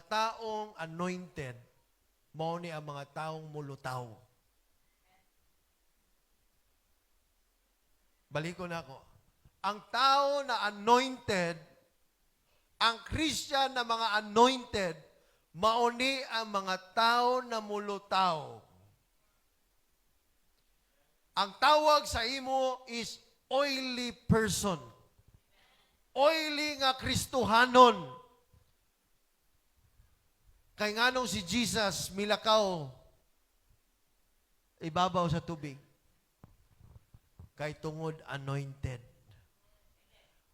Taong anointed, mao ni ang mga taong mulutaw. Baliko na ako. Ang tao na anointed, ang Christian na mga anointed, mauni ang mga tao na mulutaw. Ang tawag sa imo is oily person. Oily nga Kristohanon. Kay nganong si Jesus milakaw ibabaw sa tubig. Kay tungod anointed.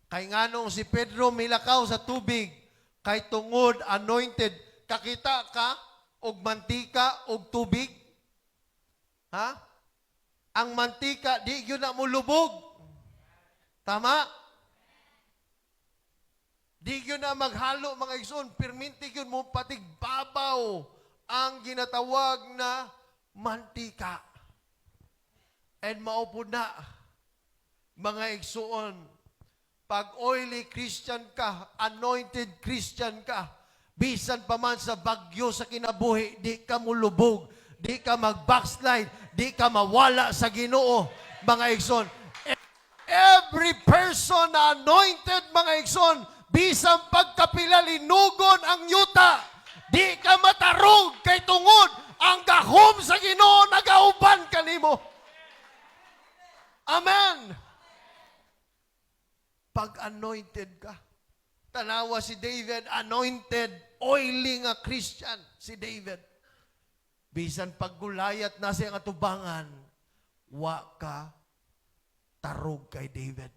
Kay nganong si Pedro milakaw sa tubig. Kay tungod anointed. Kakita ka og mantika og tubig? Ha? Ang mantika di gyud na mulubog. Tama? Di yun na maghalo, mga igsoon, perminti yun mo patigbabaw ang ginatawag na mantika. And maupod na, mga igsoon, pag oily Christian ka, anointed Christian ka, bisan pa man sa bagyo sa kinabuhi, di ka mulubog, di ka mag-backslide, di ka mawala sa Ginoo, mga igsoon. Every person na anointed, mga igsoon, bisang pagkapila linugon ang yuta. Di ka matarog kay tungod ang gahom sa Ginoo nagauban kanimo. Amen. Pag anointed ka. Tanawa si David, anointed, oily nga Christian si David. Bisan paggulayat na siyang atubangan, wa ka tarog kay David.